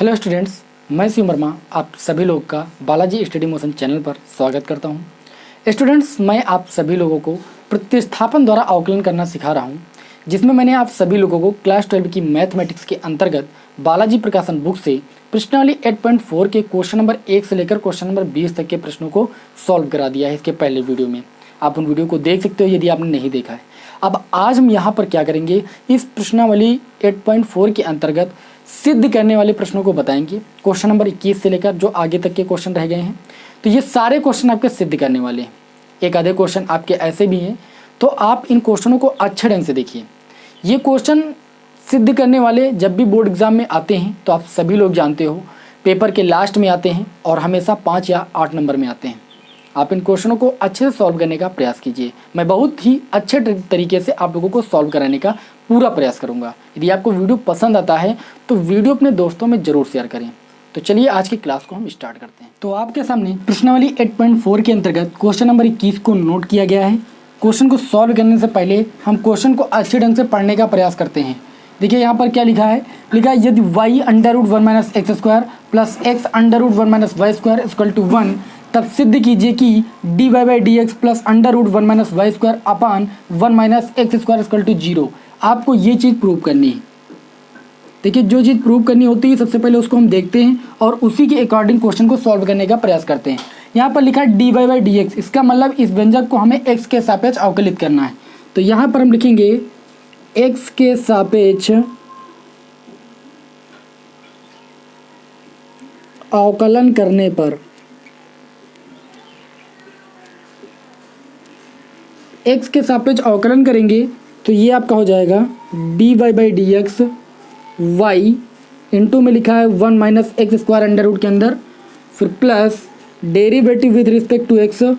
Hello students, मैं शिव वर्मा आप सभी लोग का बालाजी स्टडी मोशन चैनल पर स्वागत करता हूं। स्टूडेंट्स, मैं आप सभी लोगों को प्रतिस्थापन द्वारा अवकलन करना सिखा रहा हूं, जिसमें मैंने आप सभी लोगों को क्लास 12 की मैथमेटिक्स के अंतर्गत बालाजी प्रकाशन बुक से प्रश्नावली 8.4 के क्वेश्चन नंबर 1 से लेकर क्वेश्चन नंबर 20 तक के प्रश्नों को सॉल्व करा दिया है। इसके पहले वीडियो में आप उन वीडियो को देख सकते हो यदि आपने नहीं देखा है। अब आज हम यहाँ पर क्या करेंगे, इस प्रश्नावली 8.4 के अंतर्गत सिद्ध करने वाले प्रश्नों को बताएंगे। क्वेश्चन नंबर 21 से लेकर जो आगे तक के क्वेश्चन रह गए हैं, तो ये सारे क्वेश्चन आपके सिद्ध करने वाले हैं। एक आधे क्वेश्चन आपके ऐसे भी हैं, तो आप इन क्वेश्चनों को अच्छे ढंग से देखिए। ये क्वेश्चन सिद्ध करने वाले जब भी बोर्ड एग्जाम में आते हैं तो आप सभी लोग जानते हो पेपर के लास्ट में आते हैं और हमेशा 5 या 8 नंबर में आते हैं। आप इन क्वेश्चनों को अच्छे से सॉल्व करने का प्रयास कीजिए। मैं बहुत ही अच्छे तरीके से आप लोगों को सॉल्व कराने का पूरा प्रयास करूंगा। यदि आपको वीडियो पसंद आता है तो वीडियो अपने दोस्तों में जरूर शेयर करें। तो चलिए आज की क्लास को हम स्टार्ट करते हैं। तो आपके सामने प्रश्नावली 8.4 के अंतर्गत क्वेश्चन नंबर 21 को नोट किया गया है। क्वेश्चन को सॉल्व करने से पहले हम क्वेश्चन को अच्छे ढंग से पढ़ने का प्रयास करते हैं। देखिए यहाँ पर क्या लिखा है, यदि y√1 - x² plus x√1 - y² = 1, तब सिद्ध कीजिए कि dy/dx प्लस √1 - y² अपान 1 - x² = 0। आपको ये चीज़ प्रूव करनी है। देखिए, जो चीज़ प्रूव करनी होती है सबसे पहले उसको हम देखते हैं और उसी के अकॉर्डिंग क्वेश्चन को सॉल्व करने का प्रयास करते हैं। यहाँ पर लिखा है dy/dx, इसका मतलब इस व्यंजक को हमें x के सापेक्ष अवकलित करना है। तो यहाँ पर हम लिखेंगे x के सापेक्ष अवकलन करने पर x के सापेक्ष अवकलन करेंगे तो ये आपका हो जाएगा dy/dx y इंटू में लिखा है 1 - x² अंडर रूट के अंदर, फिर plus derivative with respect to x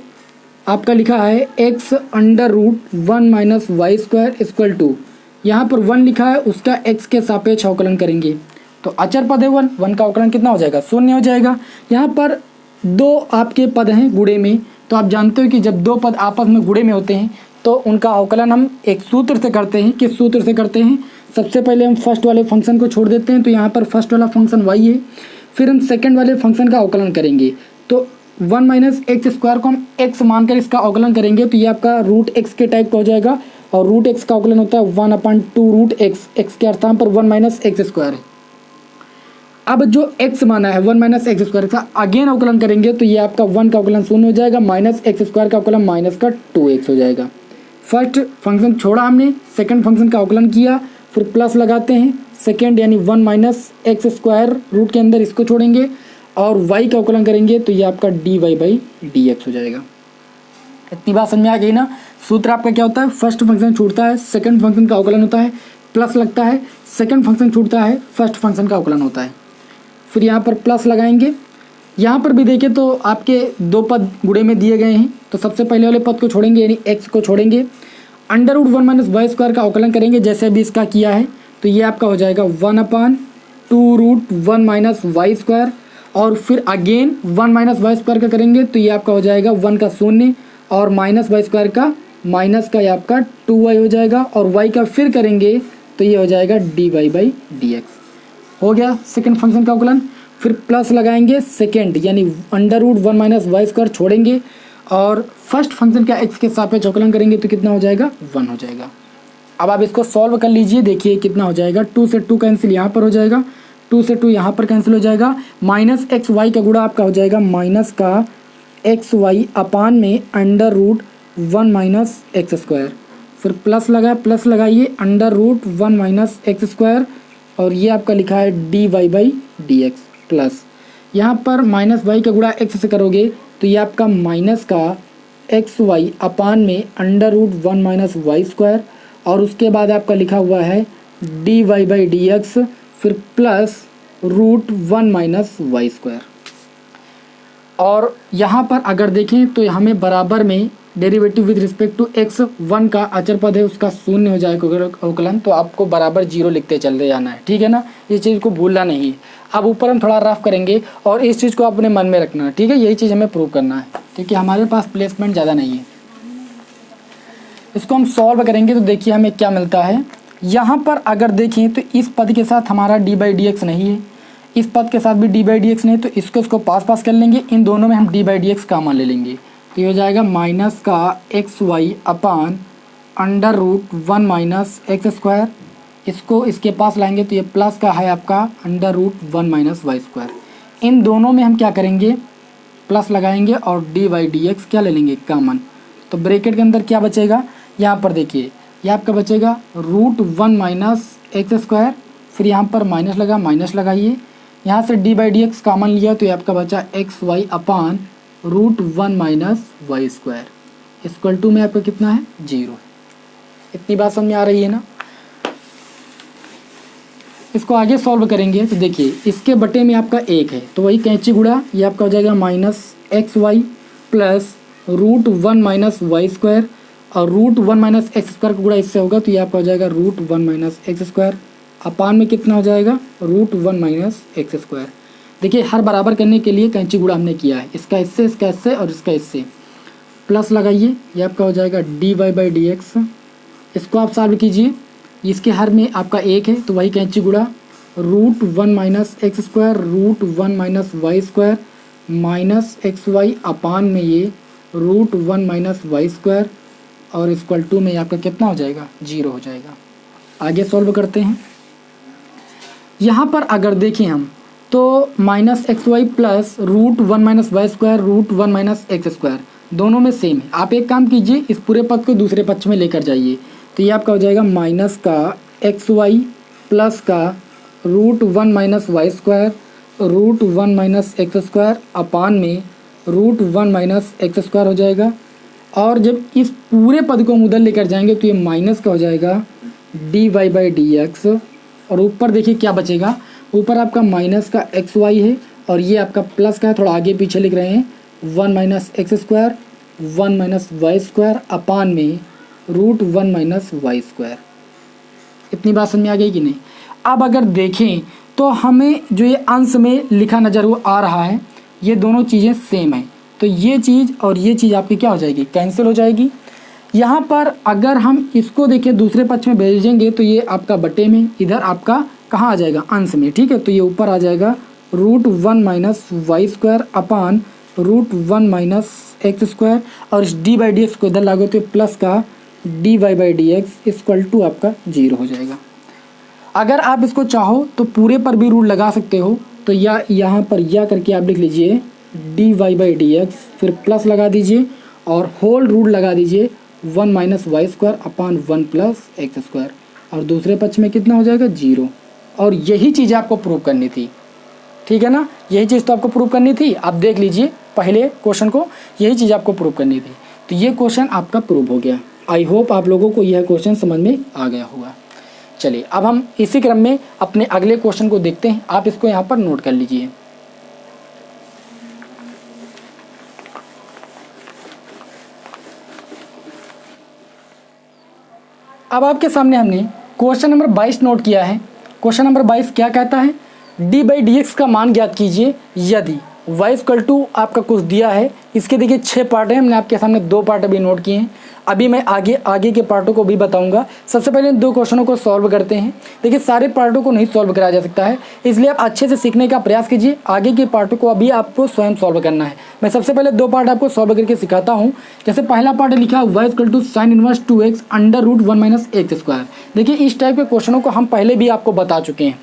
आपका लिखा है x√1 - y² = यहाँ पर 1 लिखा है, उसका x के सापेक्ष अवकलन करेंगे तो अचर पद है 1 का अवकलन कितना हो जाएगा, 0 हो जाएगा। यहाँ पर दो आपके पद हैं गुणे में, तो आप जानते हो कि जब दो पद आपस में गुणे में होते हैं तो उनका अवकलन हम एक सूत्र से करते हैं। किस सूत्र से करते हैं, सबसे पहले हम फर्स्ट वाले फंक्शन को छोड़ देते हैं, तो यहाँ पर फर्स्ट वाला फंक्शन y है, फिर हम सेकंड वाले फंक्शन का अवकलन करेंगे। तो 1 - x² को हम x मानकर इसका अवकलन करेंगे तो ये आपका √x के टाइप का हो जाएगा और √x का अवकलन होता है 1/2 √x, x के स्थान पर 1 - x² है। अब जो x माना है 1 - x² का अगेन अवकलन करेंगे तो ये आपका 1 का अवकलन 0 हो जाएगा, -x² का अवकलन -2x हो जाएगा। फर्स्ट फंक्शन छोड़ा हमने, सेकंड फंक्शन का अवकलन किया, फिर प्लस लगाते हैं, सेकंड यानी 1 - x² रूट के अंदर इसको छोड़ेंगे और y का अवकलन करेंगे तो ये आपका dy/dx हो जाएगा। इतनी बात समझ में आ गई ना। सूत्र आपका क्या होता है, फर्स्ट फंक्शन छूटता है, सेकंड फंक्शन का अवकलन होता है, प्लस लगता है, सेकंड फंक्शन छूटता है, फर्स्ट फंक्शन का अवकलन होता है, फिर यहाँ पर प्लस लगाएंगे। यहाँ पर भी देखें तो आपके दो पद गुणे में दिए गए हैं, तो सबसे पहले वाले पद को छोड़ेंगे यानी x को छोड़ेंगे, √1 - y² का अवकलन करेंगे जैसे अभी इसका किया है, तो ये आपका हो जाएगा 1/2 √1 - y² और फिर अगेन 1 - y² का करेंगे तो ये आपका हो जाएगा 1 का 0 और -y² का माइनस का ये आपका 2y हो जाएगा और y का फिर करेंगे तो ये हो जाएगा dy/dx। हो गया सेकंड फंक्शन का अवकलन, फिर प्लस लगाएंगे सेकंड यानी √1 - y² छोड़ेंगे और फर्स्ट फंक्शन का x के सापेक्ष अवकलन करेंगे तो कितना हो जाएगा, 1 हो जाएगा। अब आप इसको सॉल्व कर लीजिए, देखिए कितना हो जाएगा, 2 से 2 कैंसिल यहाँ पर हो जाएगा, 2 से 2 यहाँ पर कैंसिल हो जाएगा, -xy का गुणा आपका हो जाएगा माइनस का xy अपान में √1 - x², फिर प्लस लगाइए √1 - x² और ये आपका लिखा है dy/dx प्लस यहाँ पर -y का गुणा x से करोगे तो ये आपका माइनस का xy अपान में √1 - y² और उसके बाद आपका लिखा हुआ है dy/dx फिर प्लस √1 - y²। और यहाँ पर अगर देखें तो हमें बराबर में derivative with respect to x 1 का अचर पद है उसका 0 हो जाएगा अवकलन, तो आपको बराबर 0 लिखते चलते जाना है, ठीक है ना। ये चीज़ को भूलना नहीं है। अब ऊपर हम थोड़ा रफ करेंगे और इस चीज़ को अपने मन में रखना है, ठीक है। यही चीज़ हमें प्रूव करना है क्योंकि हमारे पास प्लेसमेंट ज़्यादा नहीं है। इसको हम सॉल्व करेंगे तो देखिए हमें क्या मिलता है। यहाँ पर अगर देखें तो इस पद के साथ हमारा dy/dx नहीं है, इस पद के साथ भी डी बाई डी एक्स नहीं, तो इसको पास कर लेंगे। इन दोनों में हम D by D X common ले लेंगे, तो ये हो जाएगा माइनस का X Y upon under root 1 minus x square. इसको इसके पास लाएंगे तो ये प्लस का है आपका under root 1 minus Y square. इन दोनों में हम क्या करेंगे, प्लस लगाएंगे और डी बाई डी एक्स क्या ले लेंगे, कॉमन। तो ब्रैकेट के अंदर क्या बचेगा, यहाँ पर देखिए ये आपका बचेगा रूट 1 माइनस एक्स स्क्वायर, फिर यहाँ पर माइनस लगा, माइनस लगाइए, यहाँ से D by D X common लिया तो ये आपका बचा X Y upon root 1 minus Y square equal to में आपका कितना है, 0। इतनी बात समझ में आ रही है ना। इसको आगे सॉल्व करेंगे तो देखिए इसके बटे में आपका 1 है, तो वही कैंची गुड़ा ये आपका हो जाएगा minus X Y plus root 1 minus Y square, और रूट 1 माइनस एक्स स्क्वायर का गुड़ा इससे होगा तो ये आपका हो जाएगा root 1 minus x square upon में कितना हो जाएगा, रूट 1 माइनस एक्स स्क्वायर। देखिए हर बराबर करने के लिए कैंची गुड़ा हमने किया है, इसका इससे और इसका इससे, प्लस लगाइए, ये आपका हो जाएगा D Y by D X. इसको आप सॉल्व कीजिए, इसके हर में आपका 1 है तो वही कैंची गुड़ा root 1 minus x square root 1 minus Y square minus X Y upon में ये रूट 1 माइनस वाई स्क्वायर और इक्वल टू में आपका कितना हो जाएगा, 0 हो जाएगा। आगे सॉल्व करते हैं। यहाँ पर अगर देखें हम तो minus X Y plus root 1 minus Y square root 1 minus x square दोनों में सेम है। आप एक काम कीजिए, इस पूरे पद को दूसरे पक्ष में लेकर जाइए, तो ये आपका हो जाएगा माइनस का एक्स वाई प्लस का root 1 minus Y square root 1 minus x square upon में रूट 1 माइनस एक्स स्क्वायर हो जाएगा। और जब इस पूरे पद को हम उधर लेकर जाएंगे तो ये माइनस का हो जाएगा D Y by D X, और ऊपर देखिए क्या बचेगा, ऊपर आपका माइनस का एक्स वाई है और ये आपका प्लस का है, थोड़ा आगे पीछे लिख रहे हैं, 1 minus x square 1 minus Y square upon में रूट 1 माइनस वाई स्क्वायर। इतनी बात समझ में आ गई कि नहीं। अब अगर देखें तो हमें जो ये अंश में लिखा नज़र वो आ रहा है, ये दोनों चीज़ें सेम हैं, तो ये चीज़ और ये चीज़ आपकी क्या हो जाएगी, कैंसिल हो जाएगी। यहाँ पर अगर हम इसको देखें दूसरे पक्ष में भेजेंगे तो ये आपका बटे में, इधर आपका कहाँ आ जाएगा, अंश में, ठीक है। तो ये ऊपर आ जाएगा root 1 minus Y square upon root 1 minus x square, और इस डी बाई डी एक्स को इधर लागू तो प्लस का d Y by D x equal to आपका 0 हो जाएगा। अगर आप इसको चाहो तो पूरे पर भी रूट लगा सकते हो, तो या यहाँ पर या करके आप लिख लीजिए d Y by D x, फिर प्लस लगा दीजिए और होल रूट लगा दीजिए 1 minus Y square upon 1 plus x square, और दूसरे पक्ष में कितना हो जाएगा, 0। और यही चीज़ आपको प्रूव करनी थी, ठीक है ना, यही चीज़ तो आपको प्रूव करनी थी। आप देख लीजिए पहले क्वेश्चन को, यही चीज़ आपको प्रूव करनी थी, तो ये क्वेश्चन आपका प्रूव हो गया। आई होप आप लोगों को यह क्वेश्चन समझ में आ गया होगा। चलिए अब हम इसी क्रम में अपने अगले क्वेश्चन को देखते हैं, आप इसको यहाँ पर नोट कर लीजिए। अब आपके सामने हमने क्वेश्चन नंबर 22 नोट किया है। क्वेश्चन नंबर 22 क्या कहता है, डी बाई डी एक्स का मान ज्ञात कीजिए यदि y इक्वल टू आपका कुछ दिया है। इसके देखिए 6 पार्ट हैं, हमने आपके सामने 2 पार्ट अभी नोट किए हैं, अभी मैं आगे के पार्टों को भी बताऊंगा। सबसे पहले इन 2 क्वेश्चनों को सॉल्व करते हैं। देखिए सारे पार्टों को नहीं सॉल्व कराया जा सकता है, इसलिए आप अच्छे से सीखने का प्रयास कीजिए। आगे के पार्टों को अभी आपको स्वयं सॉल्व करना है। मैं सबसे पहले 2 पार्ट आपको सॉल्व करके सिखाता हूँ। जैसे पहला पार्ट लिखा है y equal to sine inverse 2x under root 1 minus x square. देखिए इस टाइप के क्वेश्चनों को हम पहले भी आपको बता चुके हैं।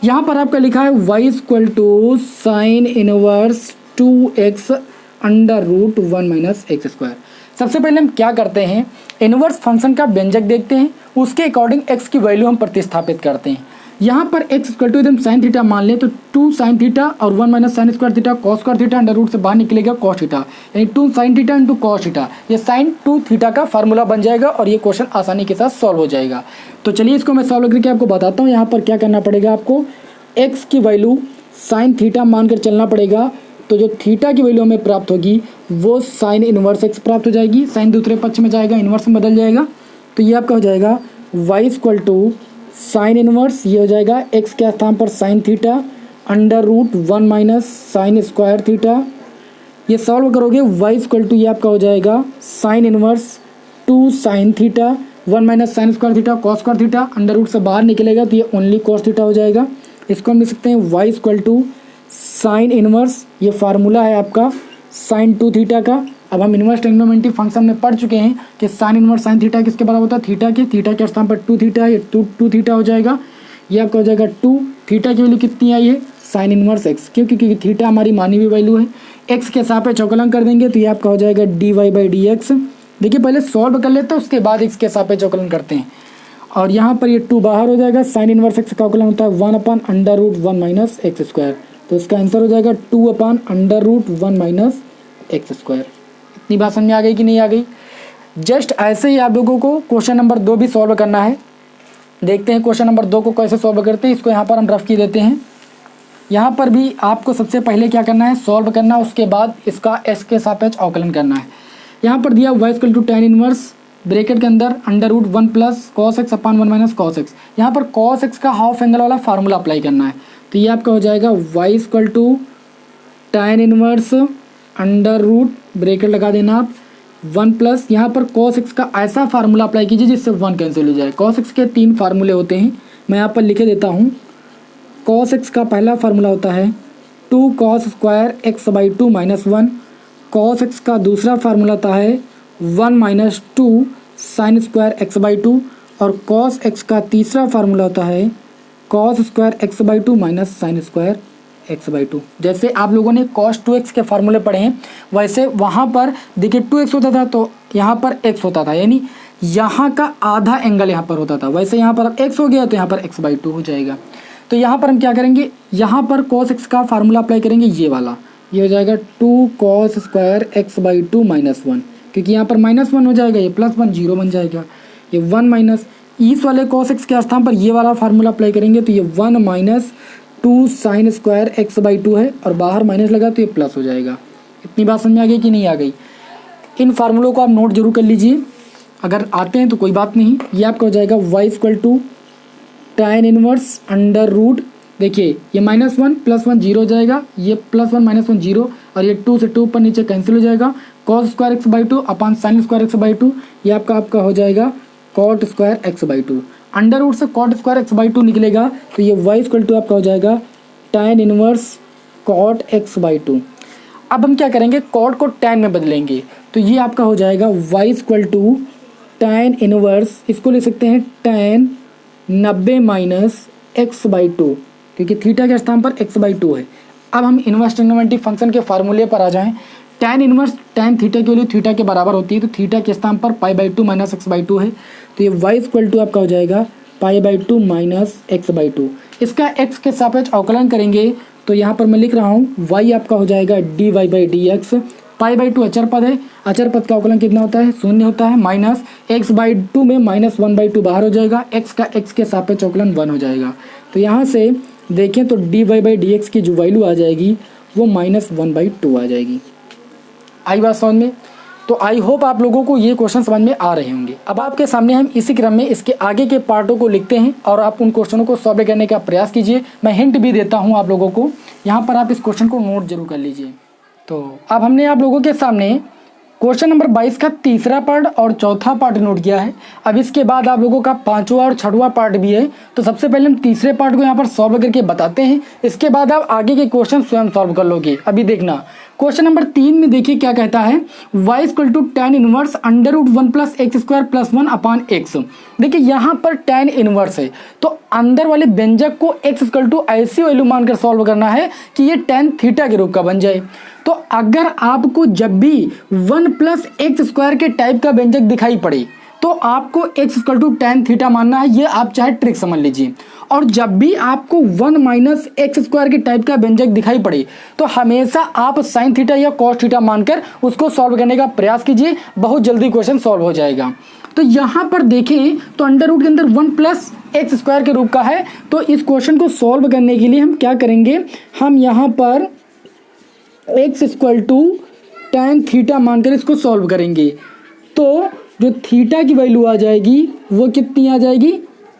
यहाँ पर आपका लिखा है y equal to sine inverse 2x under root 1 minus x square. सबसे पहले हम क्या करते हैं, इनवर्स फंक्शन का व्यंजक देखते हैं, उसके अकॉर्डिंग x की वैल्यू हम प्रतिस्थापित करते हैं। यहाँ पर x इक्वल टू एकदम साइन थीटा मान लें तो 2 साइन थीटा और 1 minus sine square theta cos square theta under root से बाहर निकलेगा कॉस थीटा, यानी 2 sine theta into cos theta, ये साइन 2 थीटा का फार्मूला बन जाएगा और ये क्वेश्चन आसानी के साथ सॉल्व हो जाएगा। तो चलिए इसको मैं सॉल्व करके आपको बताता हूँ। यहाँ पर क्या करना पड़ेगा, आपको x की वैल्यू साइन थीटा मानकर चलना पड़ेगा, तो जो थीटा की वैल्यू हमें प्राप्त होगी वो साइन इनवर्स एक्स प्राप्त हो जाएगी। साइन दूसरे पक्ष में जाएगा, इनवर्स में बदल जाएगा, तो ये आपका हो जाएगा y equal to sine inverse, ये हो जाएगा x के स्थान पर sine theta under root 1 minus sine square theta. ये सॉल्व करोगे y इक्वल टू ये आपका हो जाएगा sine inverse 2 sine theta 1 minus sine square theta cos square theta under root से बाहर निकलेगा तो ये ओनली कॉस थीटा हो जाएगा। इसको हम लिख सकते हैं y equal to sine inverse, ये फार्मूला है आपका साइन 2 थीटा का। अब हम इनवर्स ट्रिग्नोमेट्री फंक्शन में पढ़ चुके हैं कि साइन इनवर्स साइन थीटा किसके बराबर होता है, थीटा के स्थान पर 2 थीटा, ये 2 थीटा हो जाएगा। ये आपका हो जाएगा 2 थीटा की वैल्यू कितनी आई है, साइन इनवर्स एक्स, क्योंकि थीटा हमारी मानी हुई वैल्यू है। एक्स के सापेक्ष अवकलन कर देंगे तो ये आपका हो जाएगा dy/dx। देखिए पहले सॉल्व कर लेते हैं, उसके बाद एक्स के सापेक्ष अवकलन करते हैं। और यहाँ पर ये 2 बाहर हो जाएगा, साइन इनवर्स एक्स का अवकलन होता है 1/√1 माइनस एक्स स्क्वायर, तो इसका आंसर हो जाएगा 2/√1 माइनस एक्स स्क्वायर। इतनी बात समझ में आ गई कि नहीं आ गई। जस्ट ऐसे ही आप लोगों को क्वेश्चन नंबर 2 भी सॉल्व करना है। देखते हैं क्वेश्चन नंबर 2 को कैसे सॉल्व करते हैं। इसको यहाँ पर हम रफ की देते हैं। यहाँ पर भी आपको सबसे पहले क्या करना है, सॉल्व करना, उसके बाद इसका एस के सापेक्ष अवकलन करना है। यहाँ पर दिया y equal to tan inverse bracket के अंदर √1 plus cos x upon 1 minus cos x। यहाँ पर cos x का हाफ एंगल वाला फार्मूला अप्लाई करना है, तो ये आपका हो जाएगा y equal to tan inverse bracket लगा देना आप 1 प्लस, यहाँ पर cos x का ऐसा फार्मूला अप्लाई कीजिए जिससे 1 कैंसिल हो जाए। cos x के 3 फार्मूले होते हैं, मैं यहाँ पर लिखे देता हूँ। cos x का पहला फार्मूला होता है 2 cos square x/2 minus 1। cos x का दूसरा फार्मूला होता है 1 माइनस 2 साइन स्क्वायर x/2। और cos x का तीसरा फार्मूला होता है cos square x/2 minus sine square x/2। जैसे आप लोगों ने cos 2x के फार्मूले पढ़े हैं, वैसे वहाँ पर देखिए 2x होता था तो यहाँ पर x होता था, यानी यहाँ का आधा एंगल यहाँ पर होता था। वैसे यहाँ पर अब x हो गया तो यहाँ पर x/2 हो जाएगा। तो यहाँ पर हम क्या करेंगे, यहाँ पर cos x का फार्मूला अप्लाई करेंगे, ये वाला, ये हो जाएगा 2 cos स्क्वायर x/2 माइनस 1, क्योंकि यहाँ पर -1 हो जाएगा, ये +1 0 बन जाएगा। ये 1 माइनस इस वाले cos x के स्थान पर ये वाला फार्मूला अप्लाई करेंगे तो ये 1 माइनस 2 साइन स्क्वायर x/2 है, और बाहर माइनस लगा तो ये प्लस हो जाएगा। इतनी बात समझ में आ गई कि नहीं आ गई। इन फार्मूलों को आप नोट जरूर कर लीजिए, अगर आते हैं तो कोई बात नहीं। ये आपका हो जाएगा y equal to tan inverse देखिए ये -1 +1 0 हो जाएगा, ये +1 -1 0, और ये 2 से 2 ऊपर नीचे कैंसिल हो जाएगा। cos स्क्वायर x/2 अपान साइन स्क्वायर x/2, ये आपका हो जाएगा cot स्क्वायर x/2। √ से cot स्क्वायर x/2 निकलेगा तो ये y इक्वल टू आपका हो जाएगा tan इनवर्स cot x/2। अब हम क्या करेंगे, cot को tan में बदलेंगे, तो ये आपका हो जाएगा y equal to tan inverse, इसको लिख सकते हैं tan 90 माइनस x/2, क्योंकि थीटा के स्थान पर x/2 है। अब हम इनवर्स ट्रिग्नोमेट्री फंक्शन के फार्मूले पर आ जाएं। tan इनवर्स tan थीटा की वैल्यू थीटा के बराबर होती है, तो थीटा के स्थान पर π/2 माइनस x/2 है, तो ये y इक्वल टू आपका हो जाएगा π/2 माइनस x/2। इसका x के सापेक्ष अवकलन करेंगे तो यहाँ पर मैं लिख रहा हूँ y आपका हो जाएगा dy/dx। π/2 अचर पद है, अचर पद का अवकलन कितना होता है, 0 होता है, माइनस x/2 में -1/2 बाहर हो जाएगा, x का x के सापेक्ष अवकलन 1 हो जाएगा। तो यहाँ से देखें तो dy/dx की जो वैल्यू आ जाएगी वो -1/2 आ जाएगी। आई बात समझ में। तो आई होप आप लोगों को ये क्वेश्चन समझ में आ रहे होंगे। अब आपके सामने हम इसी क्रम में इसके आगे के पार्टों को लिखते हैं और आप उन क्वेश्चनों को सॉल्व करने का प्रयास कीजिए। मैं हिंट भी देता हूँ आप लोगों को, यहाँ पर आप इस क्वेश्चन को नोट जरूर कर लीजिए। तो अब हमने आप लोगों के सामने क्वेश्चन नंबर 22 का तीसरा पार्ट और चौथा पार्ट नोट किया है। अब इसके बाद आप लोगों का 5वां और 6वां पार्ट भी है। तो सबसे पहले हम तीसरे पार्ट को यहाँ पर सॉल्व करके बताते हैं, इसके बाद आप आगे के क्वेश्चन स्वयं सॉल्व कर लोगे। अभी देखना क्वेश्चन नंबर 3 में देखिए क्या कहता है, y equal to tan inverse √1 plus x square plus 1 upon x. देखिए यहाँ पर tan इनवर्स है तो अंदर वाले व्यंजक को x इक्वल टू ऐसी वैल्यू मानकर सॉल्व करना है कि ये tan थीटा के रूप का बन जाए। तो अगर आपको जब भी 1 प्लस एक्स स्क्वायर के टाइप का व्यंजक दिखाई पड़े तो आपको x equal to tan theta मानना है, ये आप चाहे ट्रिक समझ लीजिए। और जब भी आपको 1 माइनस एक्स स्क्वायर के टाइप का व्यंजक दिखाई पड़े तो हमेशा आप साइन थीटा या कॉस थीटा मानकर उसको सॉल्व करने का प्रयास कीजिए, बहुत जल्दी क्वेश्चन सॉल्व हो जाएगा। तो यहाँ पर देखें तो अंडर रूट के अंदर 1 प्लस एक्स स्क्वायर के रूप का है, तो इस क्वेश्चन को सॉल्व करने के लिए हम क्या करेंगे, हम यहाँ पर x equal to tan theta मानकर इसको सॉल्व करेंगे। तो जो थीटा की वैल्यू आ जाएगी वो कितनी आ जाएगी,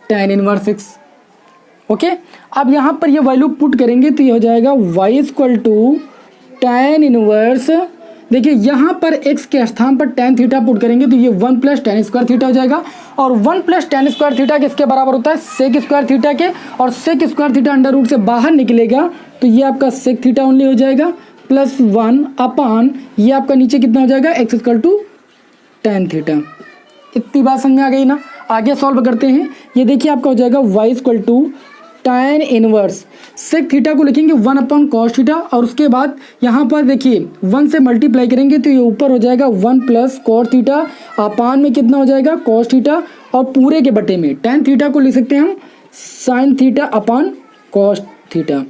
tan इनवर्स x। ओके, अब यहाँ पर ये वैल्यू पुट करेंगे तो ये हो जाएगा y equal to tan inverse, देखिए यहाँ पर x के स्थान पर tan थीटा पुट करेंगे तो ये 1 प्लस tan स्क्वायर थीटा हो जाएगा, और 1 प्लस tan स्क्वायर थीटा किसके बराबर होता है, सेक स्क्वायर थीटा के, और sec square theta under root से बाहर निकलेगा तो ये आपका सेक थीटा ओनली हो जाएगा, प्लस 1 अपान ये आपका नीचे कितना हो जाएगा, x equal to tan theta. इतनी बात समझ में आ गई ना। आगे सॉल्व करते हैं। ये देखिए आपका हो जाएगा y equal to tan inverse sec theta को लिखेंगे 1 अपॉन कॉस थीटा, और उसके बाद यहाँ पर देखिए 1 से मल्टीप्लाई करेंगे तो ये ऊपर हो जाएगा 1 प्लस कॉस थीटा अपान में कितना हो जाएगा, कॉस थीटा, और पूरे के बटे में tan थीटा को लिख सकते हैं हम sine theta upon cos theta.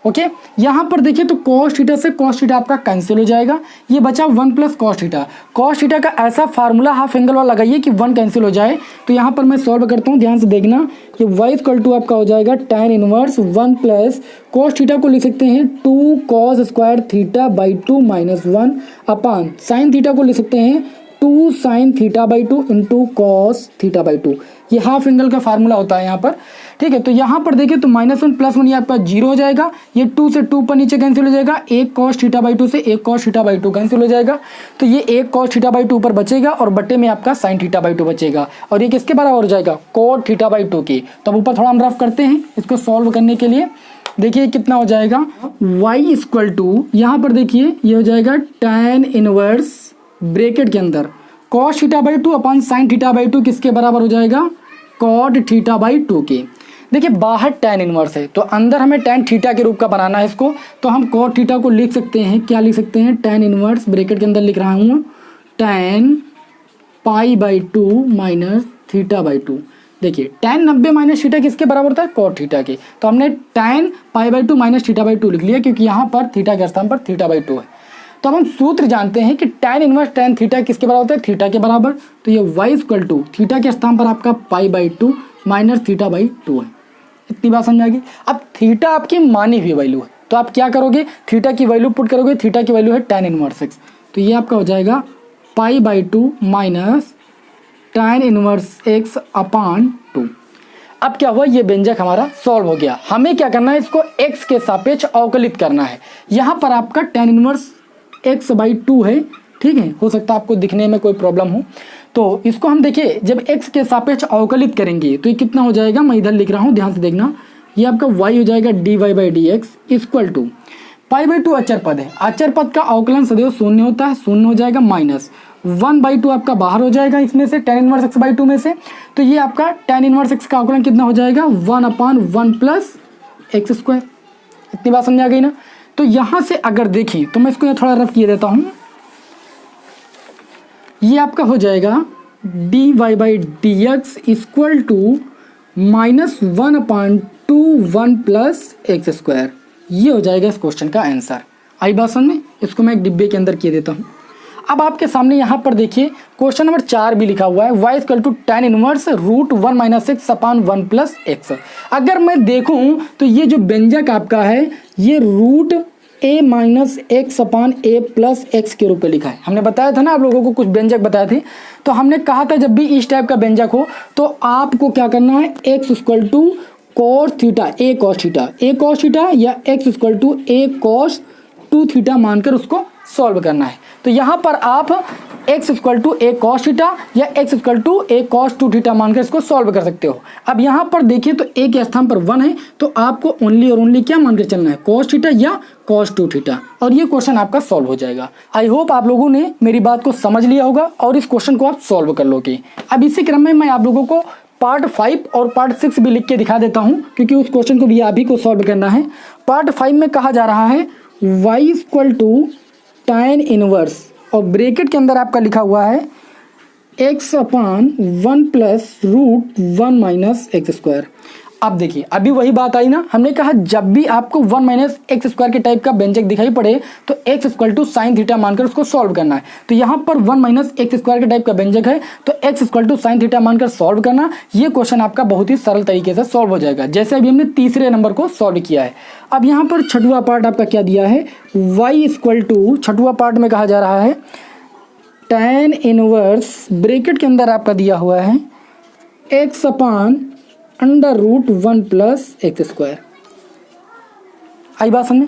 Okay, यहाँ पर देखिए तो cos थीटा से cos थीटा आपका कैंसिल हो जाएगा, ये बचा 1 plus cos theta. cos theta का ऐसा फार्मूला हाफ एंगल वाला लगाइए कि 1 कैंसिल हो जाए। तो यहाँ पर मैं सॉल्व करता हूँ, ध्यान से देखना। ये y इक्वल टू आपका हो जाएगा tan inverse 1 plus cos theta को लिख सकते हैं 2 cos square theta by 2 minus 1 upon sine theta को लिख सकते हैं 2 sine theta by 2 into cos theta by 2। ये हाफ एंगल का फार्मूला होता है यहाँ पर, ठीक है। तो यहाँ पर देखिए तो -1 प्लस 1 ये आपका 0 हो जाएगा, ये 2 से 2 पर नीचे कैंसिल हो जाएगा, 1 cos थीटा बाई 2 से 1 cos थीटा बाई 2 कैंसिल हो जाएगा, तो ये 1 cos थीटा बाई 2 पर बचेगा और बटे में आपका साइन थीटा बाई 2 बचेगा, और ये किसके बराबर हो जाएगा, cot थीटा बाई 2 के। तो अब ऊपर थोड़ा हम रफ करते हैं इसको सॉल्व करने के लिए। देखिए कितना हो जाएगा, y इक्वल टू यहाँ पर देखिए ये हो जाएगा tan इनवर्स ब्रेकेट के अंदर cos theta by 2 upon sine theta by 2 किसके बराबर हो जाएगा, cot थीटा बाई 2 के। देखिए बाहर tan इनवर्स है तो अंदर हमें tan थीटा के रूप का बनाना है इसको, तो हम cot थीटा को लिख सकते हैं, क्या लिख सकते हैं, tan इनवर्स ब्रेकेट के अंदर लिख रहा हूँ tan pi by 2 minus theta by 2। देखिए tan 90 माइनस थीटा किसके बराबर होता है, cot थीटा के। तो हमने tan pi by 2 minus theta by 2 लिख लिया क्योंकि यहाँ पर थीटा के स्थान पर थीटा बाई 2 है। तो अब हम सूत्र जानते हैं कि tan इनवर्स tan थीटा किसके बराबर होता है, थीटा के बराबर। तो ये y इक्वल टू थीटा के स्थान पर आपका पाई बाई 2 माइनस थीटा बाई 2 है। इतनी बात समझ आ गई। अब थीटा आपकी मानी हुई वैल्यू है तो आप क्या करोगे, थीटा की वैल्यू पुट करोगे, थीटा की वैल्यू है tan इनवर्स x, तो ये आपका हो जाएगा पाई by 2 minus tan inverse x अपान 2। अब क्या हुआ, ये व्यंजक हमारा सॉल्व हो गया। हमें क्या करना है, इसको x के सापेक्ष अवकलित करना है। यहाँ पर आपका tan इनवर्स x बाई 2 है, ठीक है, हो सकता है आपको दिखने में कोई प्रॉब्लम हो। तो इसको हम देखिए जब x के सापेक्ष अवकलित करेंगे तो ये कितना हो जाएगा, मैं इधर लिख रहा हूँ, ध्यान से देखना। ये आपका y हो जाएगा dy by D x equal to pi by 2 अचर पद है, अचर पद का अवकलन सदैव शून्य होता है, शून्य हो जाएगा, माइनस 1 बाई 2 आपका बाहर हो जाएगा इसमें से tan इनवर्स x बाई 2 में से। तो ये आपका tan इनवर्स x का अवकलन कितना हो जाएगा, 1 अपान 1 प्लस एक्स स्क्वायर। इतनी बात समझ आ गई ना। तो यहाँ से अगर देखें तो मैं इसको यहाँ थोड़ा रफ किए देता हूँ। ये आपका हो जाएगा dy by D x equal to minus 1 upon 2 1 plus x square. ये हो जाएगा इस क्वेश्चन का आंसर। आई बात समझ में। इसको मैं एक डिब्बे के अंदर किए देता हूँ। अब आपके सामने यहाँ पर देखिए क्वेश्चन नंबर 4 भी लिखा हुआ है, y equal to tan inverse root 1 minus x upon 1 plus x. अगर मैं देखूँ तो ये जो व्यंजक आपका है ये root a minus x upon a plus x के रूप में लिखा है। हमने बताया था ना आप लोगों को, कुछ व्यंजक बताए थे, तो हमने कहा था जब भी इस टाइप का व्यंजक हो तो आपको क्या करना है, x equal to cos theta a cos theta या x equal to a cos 2 theta मानकर उसको सॉल्व करना है। तो यहाँ पर आप x equal to a cos theta या x equal to a cos 2 theta मानकर इसको सॉल्व कर सकते हो। अब यहाँ पर देखिए तो a के स्थान पर 1 है तो आपको ओनली और ओनली क्या मानकर चलना है, कॉस थीटा या कॉस 2 थीटा, और ये क्वेश्चन आपका सॉल्व हो जाएगा। आई होप आप लोगों ने मेरी बात को समझ लिया होगा और इस क्वेश्चन को आप सॉल्व कर लोगे। अब इसी क्रम में मैं आप लोगों को पार्ट 5 और पार्ट 6 भी लिख के दिखा देता हूँ क्योंकि उस क्वेश्चन को भी आप ही को सॉल्व करना है। पार्ट 5 में कहा जा रहा है y equal to tan inverse और ब्रैकेट के अंदर आपका लिखा हुआ है x upon 1 plus root 1 minus x square. अब देखिए अभी वही बात आई ना, हमने कहा जब भी आपको 1 माइनस एक्स स्क्वायर के टाइप का व्यंजक दिखाई पड़े तो x equal to sine theta मानकर उसको सॉल्व करना है। तो यहाँ पर 1 माइनस एक्स स्क्वायर के टाइप का व्यंजक है तो x equal to sine theta मानकर सॉल्व करना। ये क्वेश्चन आपका बहुत ही सरल तरीके से सॉल्व हो जाएगा, जैसे अभी हमने तीसरे नंबर को सॉल्व किया है। अब यहाँ पर छठवां पार्ट आपका क्या दिया है, y इक्वल टू छठवां पार्ट में कहा जा रहा है tan इनवर्स ब्रैकेट के अंदर आपका दिया हुआ है x upon under root 1 plus x square. आई बात समझ।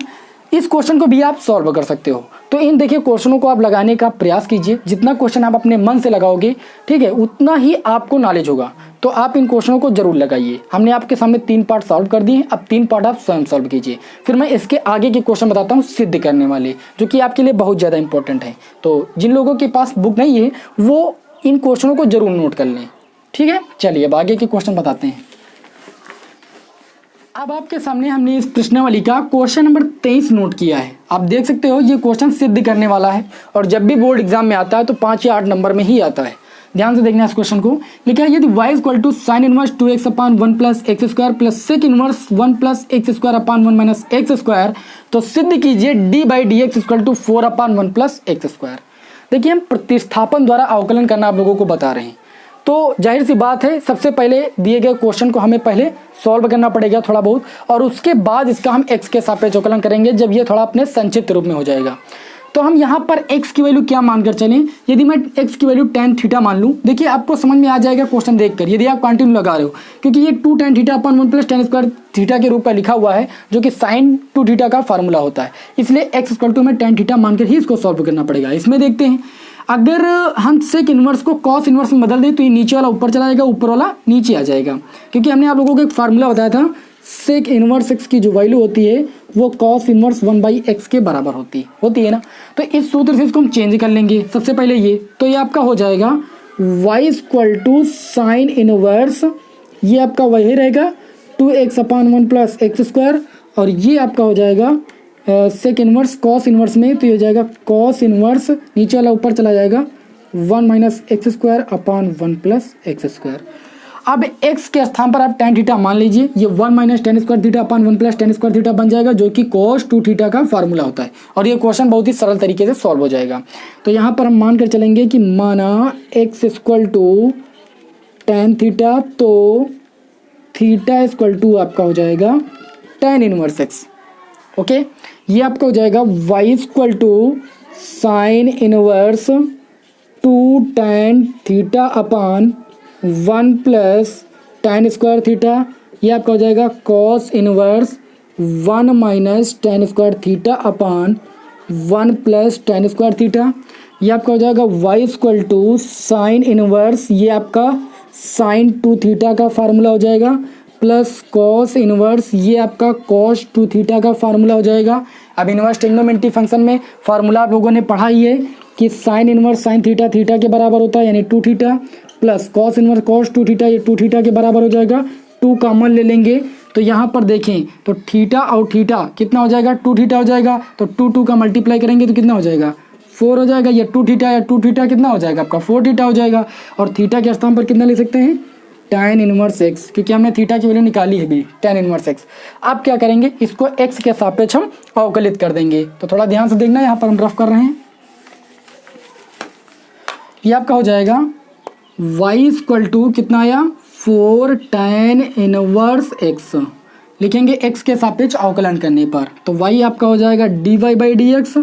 इस क्वेश्चन को भी आप सॉल्व कर सकते हो। तो इन देखिए क्वेश्चनों को आप लगाने का प्रयास कीजिए। जितना क्वेश्चन आप अपने मन से लगाओगे, ठीक है, उतना ही आपको नॉलेज होगा। तो आप इन क्वेश्चनों को जरूर लगाइए। हमने आपके सामने 3 पार्ट सॉल्व कर दिए हैं, अब 3 पार्ट आप स्वयं सॉल्व कीजिए। फिर मैं इसके आगे के क्वेश्चन बताता हूँ सिद्ध करने वाले, जो कि आपके लिए बहुत ज़्यादा इंपॉर्टेंट है। तो जिन लोगों के पास बुक नहीं है वो इन क्वेश्चनों को जरूर नोट कर लें, ठीक है। चलिए अब आगे के क्वेश्चन बताते हैं। अब आपके सामने हमने इस प्रश्नावली का क्वेश्चन नंबर 23 नोट किया है। आप देख सकते हो ये क्वेश्चन सिद्ध करने वाला है, और जब भी बोर्ड एग्जाम में आता है तो 5 या 8 नंबर में ही आता है। ध्यान से देखना इस क्वेश्चन को। लिखा है यदि y equal to sine inverse 2x upon 1 plus x square plus sec inverse 1 plus x square upon 1 minus x square, तो सिद्ध कीजिए d by D x equal to 4 upon 1 plus x square. देखिए हम प्रतिस्थापन द्वारा अवकलन करना आप लोगों को बता रहे हैं, तो जाहिर सी बात है सबसे पहले दिए गए क्वेश्चन को हमें पहले सॉल्व करना पड़ेगा थोड़ा बहुत, और उसके बाद इसका हम x के सापेक्ष अवकलन करेंगे जब ये थोड़ा अपने संक्षिप्त रूप में हो जाएगा। तो हम यहाँ पर x की वैल्यू क्या मानकर चलें। यदि मैं x की वैल्यू tan थीटा मान लूँ, देखिए आपको समझ में आ जाएगा क्वेश्चन देखकर, यदि आप कंटिन्यू लगा रहे हो, क्योंकि ये 2 tan थीटा अपन 1 प्लस tan स्क्वायर थीटा के रूप का लिखा हुआ है, जो कि साइन 2 थीटा का फार्मूला होता है। इसलिए x इक्वल टू में tan थीटा मानकर ही इसको सॉल्व करना पड़ेगा। इसमें देखते हैं, अगर हम सेक इनवर्स को कॉस इनवर्स में बदल दें तो ये नीचे वाला ऊपर चला जाएगा, ऊपर वाला नीचे आ जाएगा, क्योंकि हमने आप लोगों को एक फार्मूला बताया था, सेक इनवर्स एक्स की जो वैल्यू होती है वो कॉस इनवर्स 1/x के बराबर होती है ना। तो इस सूत्र से इसको हम चेंज कर लेंगे। सबसे पहले ये, तो ये आपका हो जाएगा y equal to sine inverse, ये आपका वही रहेगा 2x upon 1 plus x square, और ये आपका हो जाएगा सेक इनवर्स कॉस इनवर्स में, तो ये हो जाएगा कॉस इनवर्स, नीचे वाला ऊपर चला जाएगा 1 minus x square upon 1 plus x square. अब x के स्थान पर आप tan थीटा मान लीजिए, ये 1 minus tan square theta upon 1 plus tan square theta बन जाएगा, जो कि cos 2 थीटा का फार्मूला होता है, और ये क्वेश्चन बहुत ही सरल तरीके से सॉल्व हो जाएगा। तो यहाँ पर हम मान कर चलेंगे कि माना x equal to tan theta, तो थीटा इक्वल टू आपका हो जाएगा tan इनवर्स x। ओके, ये आपका हो जाएगा y equal to sine inverse 2 tan theta upon 1 plus tan square theta, ये आपका हो जाएगा cos inverse 1 minus tan square theta upon 1 plus tan square theta, ये आपका हो जाएगा y equal to sine inverse, ये आपका साइन 2 थीटा का फार्मूला हो जाएगा, प्लस cos इनवर्स, ये आपका cos 2 थीटा का फार्मूला हो जाएगा। अब इनवर्स ट्रिग्नोमेट्री फंक्शन में फार्मूला आप लोगों ने पढ़ा ही है कि sine inverse sine theta theta के बराबर होता है, यानी 2 theta, plus cos inverse cos 2 theta, ये 2 थीटा के बराबर हो जाएगा। 2 कॉमन ले लेंगे तो यहाँ पर देखें तो थीटा और थीटा कितना हो जाएगा, 2 थीटा हो जाएगा, तो 2 का मल्टीप्लाई करेंगे तो कितना हो जाएगा, 4 हो जाएगा। ये 2 थीटा या 2 थीटा कितना हो जाएगा आपका 4 थीटा हो जाएगा, और थीटा के स्थान पर कितना ले सकते हैं, tan इनवर्स x, क्योंकि हमने थीटा की वैल्यू निकाली है भी, tan इनवर्स x। अब क्या करेंगे, इसको x के सापेक्ष हम अवकलित कर देंगे। तो थोड़ा ध्यान से देखना, यहाँ पर हम रफ कर रहे हैं। ये आपका हो जाएगा y इक्वल टू कितना आया, 4 tan इनवर्स x, लिखेंगे x के सापेक्ष अवकलन करने पर, तो y आपका हो जाएगा dy बाई डी एक्स,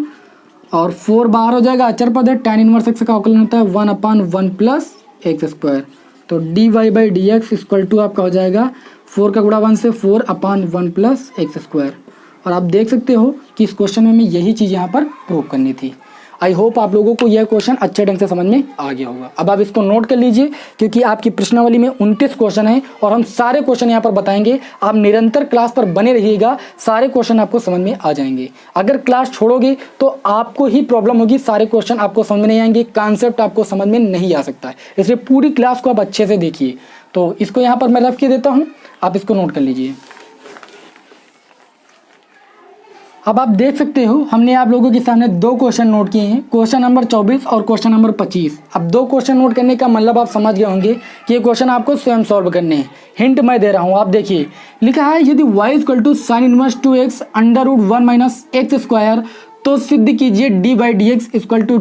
और 4 बाहर हो जाएगा, अचर पद है, tan इनवर्स x का अवकलन होता है 1 अपान 1 प्लस एक्स स्क्वायर, तो dy by D x equal to आपका हो जाएगा 4 का गुणा 1 से 4 अपान 1 प्लस एक्स स्क्वायर। और आप देख सकते हो कि इस क्वेश्चन में हमें यही चीज़ यहाँ पर प्रूव करनी थी। आई होप आप लोगों को यह क्वेश्चन अच्छे ढंग से समझ में आ गया होगा। अब आप इसको नोट कर लीजिए, क्योंकि आपकी प्रश्नावली में 29 क्वेश्चन हैं और हम सारे क्वेश्चन यहाँ पर बताएंगे। आप निरंतर क्लास पर बने रहिएगा, सारे क्वेश्चन आपको समझ में आ जाएंगे। अगर क्लास छोड़ोगे तो आपको ही प्रॉब्लम होगी, सारे क्वेश्चन आपको समझ में नहीं आएंगे, कॉन्सेप्ट आपको समझ में नहीं आ सकता है। इसलिए पूरी क्लास को आप अच्छे से देखिए। तो इसको यहाँ पर मैं रख के देता हूँ, आप इसको नोट कर लीजिए। अब आप देख सकते हो हमने आप लोगों के सामने 2 क्वेश्चन नोट किए हैं, क्वेश्चन नंबर 24 और क्वेश्चन नंबर 25। अब 2 क्वेश्चन नोट करने का मतलब आप समझ गए होंगे कि ये क्वेश्चन आपको स्वयं सॉल्व करने हैं। हिंट मैं दे रहा हूँ, आप देखिए लिखा है यदि y equal to sine inverse 2x under root 1 minus x square, तो सिद्ध कीजिए d by D x equal to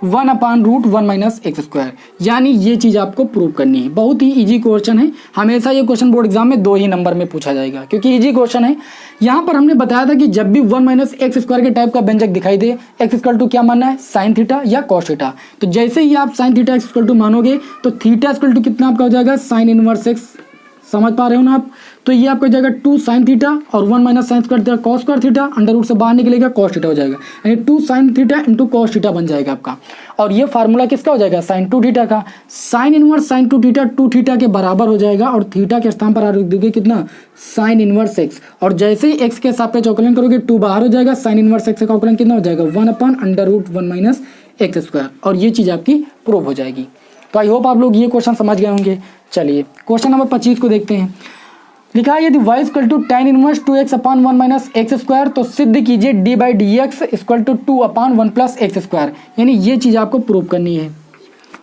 1 upon root 1 minus x square. यानी ये चीज़ आपको प्रूव करनी है। बहुत ही इजी क्वेश्चन है, हमेशा ये क्वेश्चन बोर्ड एग्जाम में 2 ही नंबर में पूछा जाएगा, क्योंकि इजी क्वेश्चन है। यहाँ पर हमने बताया था कि जब भी 1 माइनस एक्स स्क्वायर के टाइप का व्यंजक दिखाई दे, एक्स इक्वल टू क्या मानना है, साइन थीटा या कॉस थीटा। तो जैसे ही आप साइन थीटा इक्वल टू मानोगे तो थीटा इक्वल टू कितना आपका हो जाएगा, साइन इनवर्स एक्स समझ पा रहे हो ना आप। तो ये आपका हो जाएगा 2 sin थीटा और 1 minus sine square theta cos square theta, under root से बाहर निकलेगा कॉस थीटा हो जाएगा, यानी 2 sin theta into cos theta बन जाएगा आपका। और ये फार्मूला किसका हो जाएगा, sin 2 थीटा का। Sine inverse sin 2 theta 2 theta के बराबर हो जाएगा और थीटा के स्थान पर आप लिख दोगे कितना, sin इनवर्स x। और जैसे ही x के सापेक्ष अवकलन करोगे 2 बाहर हो जाएगा, sin इनवर्स x का अवकलन कितना हो जाएगा, 1/√1 माइनस एक्स स्क्वायर। और ये चीज़ आपकी प्रूव हो जाएगी। तो आई होप आप लोग ये क्वेश्चन समझ गए होंगे। चलिए क्वेश्चन नंबर 25 को देखते हैं। लिखा है यदि y equal to tan inverse 2x/1 minus x square तो सिद्ध कीजिए d/dx equal to 2/1 plus x square, यानी ये चीज़ आपको प्रूव करनी है।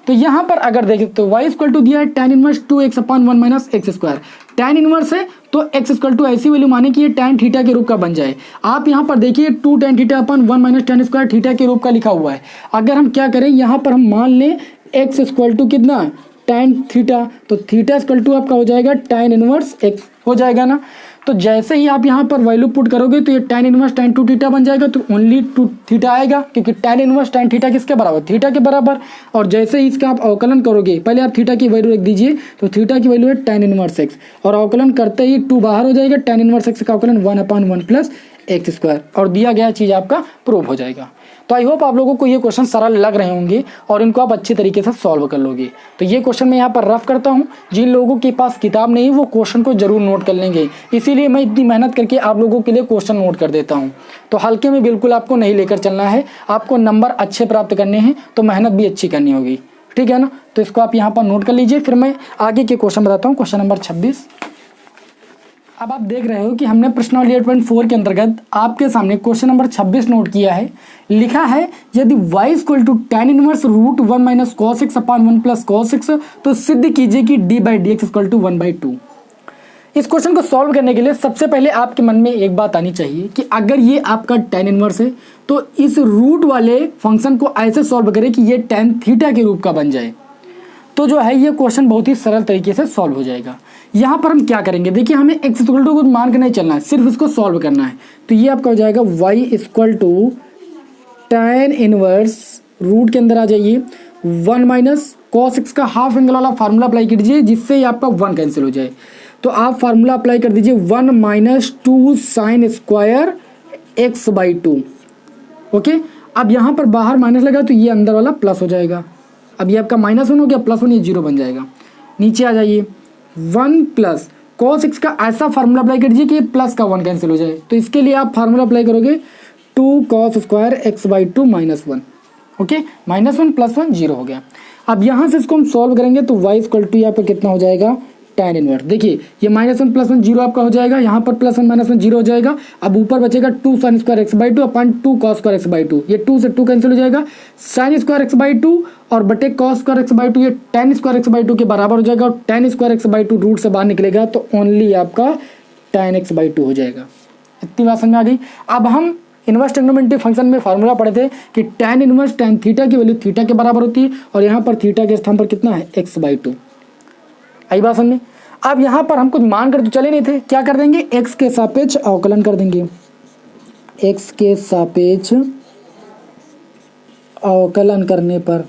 तो यहाँ पर अगर देखें तो y इक्वल टू दिया है tan inverse 2x/1 minus x square. tan inverse है तो x इक्वल टू ऐसी वैल्यू माने कि ये tan थीटा के रूप का बन जाए। आप यहाँ पर देखिए 2 tan थीटा/1 माइनस tan स्क्वायर थीटा के रूप का लिखा हुआ है। अगर हम क्या करें, यहाँ पर हम मान लें x इक्वल टू कितना, tan थीटा, तो थीटा इक्वल टू आपका हो जाएगा tan इनवर्स x हो जाएगा ना। तो जैसे ही आप यहाँ पर वैल्यू पुट करोगे तो ये tan इनवर्स tan 2 थीटा बन जाएगा, तो ओनली 2 थीटा आएगा क्योंकि tan इनवर्स tan थीटा किसके बराबर, थीटा के बराबर। और जैसे ही इसका आप अवकलन करोगे, पहले आप थीटा की वैल्यू रख दीजिए, तो थीटा की वैल्यू है tan इनवर्स x और अवकलन करते ही 2 बाहर हो जाएगा, tan इनवर्स x का अवकलन 1/1 प्लस एक्स स्क्वायर और दिया गया चीज़ आपका प्रूव हो जाएगा। तो आई होप आप लोगों को ये क्वेश्चन सरल लग रहे होंगे और इनको आप अच्छी तरीके से सॉल्व कर लोगे। तो ये क्वेश्चन मैं यहाँ पर रफ करता हूँ, जिन लोगों के पास किताब नहीं वो क्वेश्चन को जरूर नोट कर लेंगे, इसीलिए मैं इतनी मेहनत करके आप लोगों के लिए क्वेश्चन नोट कर देता हूँ। तो हल्के में बिल्कुल आपको नहीं लेकर चलना है, आपको नंबर अच्छे प्राप्त करने हैं तो मेहनत भी अच्छी करनी होगी, ठीक है ना। तो इसको आप यहाँ पर नोट कर लीजिए, फिर मैं आगे के क्वेश्चन बताता हूँ। Question number 26। अब आप देख रहे हो कि हमने प्रश्नावली 8.4 के अंतर्गत आपके सामने क्वेश्चन नंबर 26 नोट किया है। लिखा है यदि y equal to tan inverse √1 minus cos x/1 plus cos x तो सिद्ध कीजिए कि d/dx इक्वल टू 1/2। इस क्वेश्चन को सॉल्व करने के लिए सबसे पहले आपके मन में एक बात आनी चाहिए कि अगर ये आपका tan इनवर्स है तो इस रूट वाले फंक्शन को ऐसे सॉल्व करें कि ये tan थीटा के रूप का बन जाए, तो जो है ये क्वेश्चन बहुत ही सरल तरीके से सॉल्व हो जाएगा। यहाँ पर हम क्या करेंगे, देखिए हमें x इक्वल टू कुछ मान के नहीं चलना है, सिर्फ इसको सॉल्व करना है। तो ये आपका हो जाएगा y equal to tan inverse, root के अंदर आ जाइए 1 माइनस cos x का हाफ एंगल वाला फार्मूला अप्लाई कीजिए जिससे ये आपका 1 कैंसिल हो जाए। तो आप फार्मूला अप्लाई कर दीजिए 1 minus 2 sine square x/2। Okay, अब यहाँ पर बाहर माइनस लगा तो ये अंदर वाला प्लस हो जाएगा। अब ये आपका -1 हो गया, +1 ये 0 बन जाएगा। नीचे आ जाइए 1 प्लस cos x का ऐसा फार्मूला अप्लाई कर दीजिए कि प्लस का 1 कैंसिल हो जाए। तो इसके लिए आप फार्मूला अप्लाई करोगे 2 cos स्क्वायर x/2 -1। ओके, -1 +1 0 हो गया। अब यहाँ से इसको हम सॉल्व करेंगे तो y इक्वल टू यहाँ पर कितना हो जाएगा, tan इनवर्स। देखिए ये -1 +1 0 आपका हो जाएगा, यहाँ पर +1 -1 0 हो जाएगा। अब ऊपर बचेगा 2 sin स्क्वायर x/2 अपन 2 cos स्क्वायर x/2, ये 2 से 2 कैंसिल हो जाएगा। sin स्क्वायर x/2 और बटे cos स्क्वायर x/2 ये tan स्क्वायर x/2 के बराबर हो जाएगा और tan स्क्वायर x/2 रूट से बाहर निकलेगा तो ओनली आपका tan x/2 हो जाएगा। इतनी बात समझ में आ गई। अब हम इनवर्स ट्रिग्नोमेट्री फंक्शन में फार्मूला पढ़े थे कि tan इनवर्स tan थीटा की वैल्यू थीटा के बराबर होती है और यहाँ पर थीटा के स्थान पर कितना है, x/2। आई बात समझ में। अब यहाँ पर हम कुछ मान कर तो चले नहीं थे, क्या कर देंगे, x के सापेक्ष अवकलन कर देंगे। x के सापेक्ष अवकलन करने पर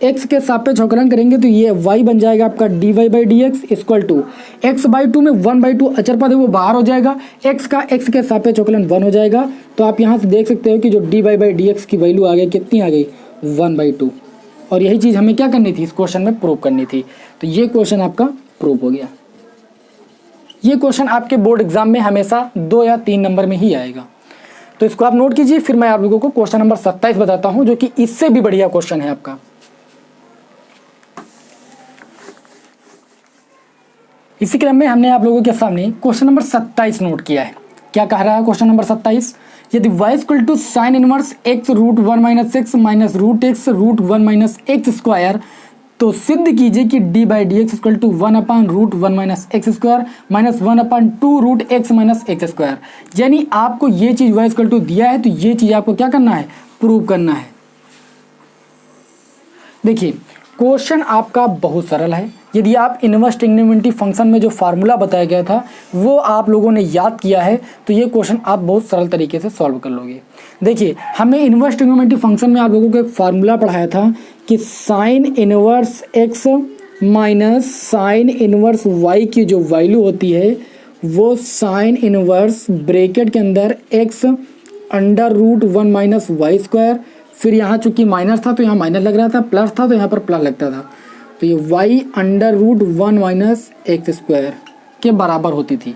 x के सापेक्ष अवकलन करेंगे तो ये y बन जाएगा आपका dy/dx इक्वल टू x/2 में 1/2 अचर पद है वो बाहर हो जाएगा, x का x के सापेक्ष अवकलन 1 हो जाएगा। तो आप यहाँ से देख सकते हो कि जो dy/dx की वैल्यू आ गई, कितनी आ गई, 1/2। और यही चीज़ हमें क्या करनी थी, इस क्वेश्चन में प्रूव करनी थी। तो ये क्वेश्चन आपका प्रूव हो गया। ये क्वेश्चन आपके बोर्ड एग्जाम में हमेशा 2 या 3 नंबर में ही आएगा, तो इसको आप नोट कीजिए। फिर मैं आप लोगों को क्वेश्चन नंबर 27 बताता हूं जो कि इससे भी बढ़िया क्वेश्चन है आपका। इसी क्रम में हमने आप लोगों के सामने क्वेश्चन नंबर 27 नोट किया है। क्या कह रहा है क्वेश्चन नंबर 27, यदि y equal to sine inverse x √1 minus x minus √x √1 minus x square तो सिद्ध कीजिए कि d/dx equal to 1/√1 minus x square minus 1/2√x minus x square. यानी आपको ये चीज़ y इक्वल टू दिया है तो ये चीज़ आपको क्या करना है, प्रूव करना है। देखिए क्वेश्चन आपका बहुत सरल है। यदि आप इनवर्स ट्रिग्नोमेट्री फंक्शन में जो फार्मूला बताया गया था वो आप लोगों ने याद किया है तो ये क्वेश्चन आप बहुत सरल तरीके से सॉल्व कर लोगे। देखिए हमने इनवर्स ट्रिग्नोमेट्री फंक्शन में आप लोगों को एक फार्मूला पढ़ाया था कि sine inverse x minus sine inverse y की जो वैल्यू होती है वो साइन इनवर्स ब्रैकेट के अंदर x under root 1 minus Y square, फिर यहाँ चूंकि माइनस था तो यहाँ माइनस लग रहा था, प्लस था तो यहाँ पर प्लस लगता था, तो ये y under root 1 minus x square के बराबर होती थी।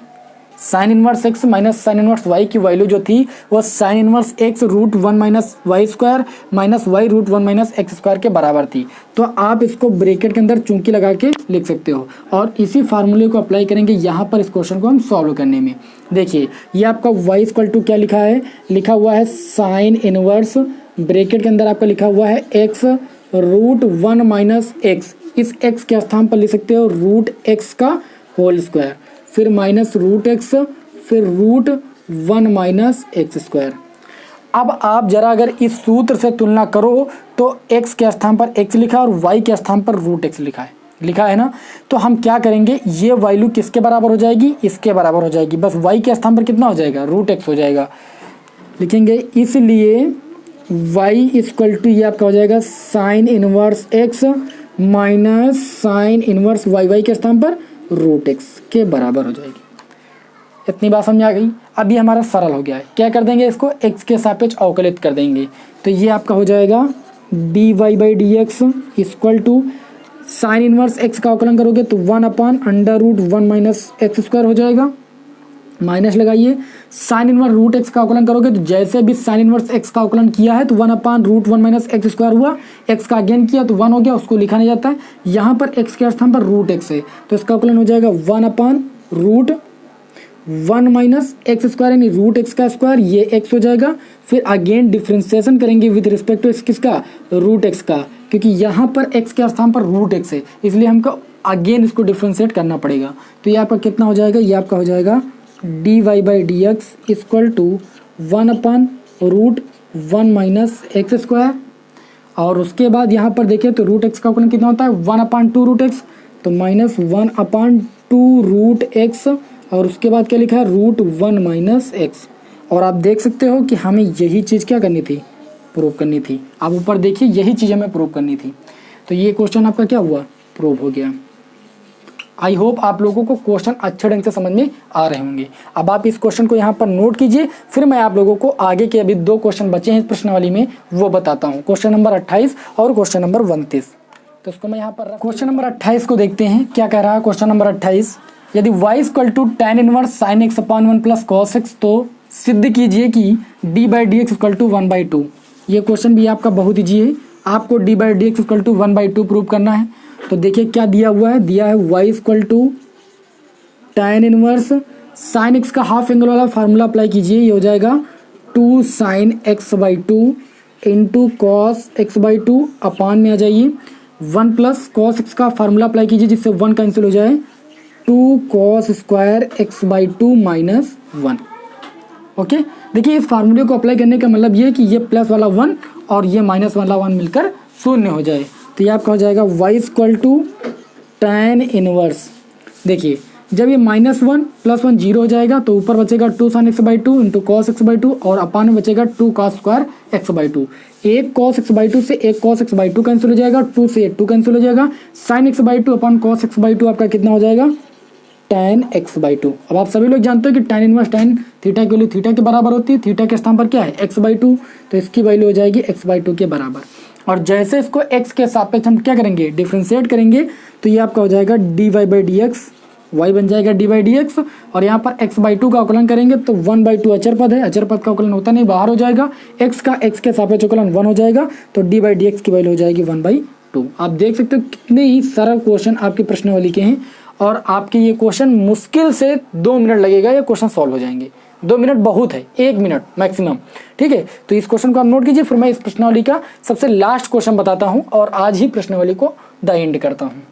Sine inverse x minus sine inverse y की वैल्यू जो थी वो sine inverse x root 1 minus Y square minus y root 1 minus x square के बराबर थी। तो आप इसको ब्रैकेट के अंदर चूंकि लगा के लिख सकते हो और इसी फार्मूले को अप्लाई करेंगे यहाँ पर इस क्वेश्चन को हम सॉल्व करने में। देखिए ये आपका वाई इक्वल टू क्या लिखा है, लिखा हुआ है साइन इनवर्स ब्रैकेट के अंदर आपका लिखा हुआ है एक्स रूट 1 माइनस एक्स, इस एक्स के स्थान पर लिख सकते हो रूट एक्स का होल स्क्वायर, फिर माइनस रूट एक्स, फिर रूट 1 माइनस एक्स स्क्वायर। अब आप जरा अगर इस सूत्र से तुलना करो तो x के स्थान पर x लिखा है और y के स्थान पर रूट x लिखा है ना। तो हम क्या करेंगे, ये वैल्यू किसके बराबर हो जाएगी, इसके बराबर हो जाएगी, बस y के स्थान पर कितना हो जाएगा, रूट x हो जाएगा। लिखेंगे इसलिए y इक्वल टू ये आपका हो जाएगा sine inverse x minus sine inverse y के स्थान पर रूट एक्स के बराबर हो जाएगी। इतनी बात समझ आ गई। अभी हमारा सरल हो गया है, क्या कर देंगे, इसको x के सापेक्ष अवकलित कर देंगे। तो ये आपका हो जाएगा dy by D x equal to sine inverse x का अवकलन करोगे तो 1 upon under root 1 minus x square हो जाएगा, माइनस लगाइए। साइन इनवर्स रूट एक्स का अवकलन करोगे तो जैसे भी साइन इनवर्स एक्स का अवकलन किया है तो 1 upon root 1 minus x square हुआ, एक्स का अगेन किया तो 1 हो गया, उसको लिखा नहीं जाता है। यहाँ पर एक्स के स्थान पर रूट एक्स है तो इसका अवकलन हो जाएगा 1 upon root 1 minus x square यानी रूट एक्स का स्क्वायर, ये एक्स हो जाएगा। फिर अगेन डिफ्रेंसिएशन करेंगे विद रिस्पेक्ट टू एक्स किसका, रूट एक्स का, क्योंकि यहाँ पर एक्स के स्थान पर रूट एक्स है इसलिए हमको अगेन इसको डिफ्रेंशिएट करना पड़ेगा। तो ये आपका कितना हो जाएगा, ये आपका हो जाएगा dy by D x equal to 1 upon root 1 minus x square, और उसके बाद यहाँ पर देखिए तो रूट एक्स का अवकलन कितना होता है 1 अपान 2 रूट एक्स, तो माइनस 1 अपान 2 रूट एक्स, और उसके बाद क्या लिखा है रूट 1 माइनस एक्स। और आप देख सकते हो कि हमें यही चीज़ क्या करनी थी, प्रूव करनी थी। आप ऊपर देखिए यही चीज़ हमें प्रूव करनी थी। तो ये क्वेश्चन आपका क्या हुआ, प्रूव हो गया। आई होप आप लोगों को क्वेश्चन अच्छे ढंग से समझ में आ रहे होंगे। अब आप इस क्वेश्चन को यहाँ पर नोट कीजिए, फिर मैं आप लोगों को आगे के अभी 2 क्वेश्चन बचे हैं इस प्रश्नावली में वो बताता हूँ, क्वेश्चन नंबर 28 और क्वेश्चन नंबर 29। तो उसको मैं यहाँ पर क्वेश्चन नंबर 28 को देखते हैं क्या कह रहा है। क्वेश्चन नंबर 28, यदि y equal to tan inverse sine x upon 1 plus cos x तो सिद्ध कीजिए कि d by D x equal to 1/2। ये क्वेश्चन भी आपका बहुत ईजी है, आपको d by D x equal to 1/2 prove करना है। तो देखिए क्या दिया हुआ है, दिया है y equal to tan inverse sine x का हाफ एंगल वाला फार्मूला अप्लाई कीजिए, ये हो जाएगा 2 sign x/2 into cos x/2 अपान में आ जाइए 1 प्लस कॉस एक्स का फार्मूला अप्लाई कीजिए जिससे 1 कैंसिल हो जाए 2 cos square x/2 minus 1। Okay, देखिए इस फार्मूले को अप्लाई करने का मतलब ये है कि ये प्लस वाला 1 और ये माइनस वाला 1 मिलकर 0 हो जाए। तो ये आपका हो जाएगा y equal to tan inverse. देखिए जब ये -1 + 1 0 हो जाएगा तो ऊपर बचेगा 2 sign x/2 into cos x/2 और अपान में बचेगा 2 कॉस स्क्वायर x/2। एक कॉस x/2 से एक कॉस x/2 कैंसिल हो जाएगा, 2 से 2 कैंसिल हो जाएगा, साइन x/2 अपान कॉस x/2 आपका कितना हो जाएगा tan x/2। अब आप सभी लोग जानते हो कि tan इनवर्स tan थीटा की वैल्यू थीटा के बराबर होती है, थीटा के स्थान पर क्या है x/2, तो इसकी वैल्यू हो जाएगी x/2 के बराबर। और जैसे इसको x के सापेक्ष हम क्या करेंगे, डिफ्रेंशिएट करेंगे, तो ये आपका हो जाएगा dy by D x, y बन जाएगा dy बाई डी एक्स, और यहाँ पर x/2 का अवकलन करेंगे तो 1/2 अचर पद है, अचर पद का अवकलन होता नहीं, बाहर हो जाएगा, x का x के सापेक्ष अवकलन 1 हो जाएगा, तो dy बाई डी एक्स की वैल्यू हो जाएगी 1/2। आप देख सकते हो कितने ही सरल क्वेश्चन आपके प्रश्नावली के हैं, और आपके ये क्वेश्चन मुश्किल से 2 मिनट लगेगा ये क्वेश्चन सॉल्व हो जाएंगे। 2 मिनट बहुत है, 1 मिनट मैक्सिमम, ठीक है। तो इस क्वेश्चन को आप नोट कीजिए, फिर मैं इस प्रश्नावली का सबसे लास्ट क्वेश्चन बताता हूँ और आज ही प्रश्नावली को द एंड करता हूँ।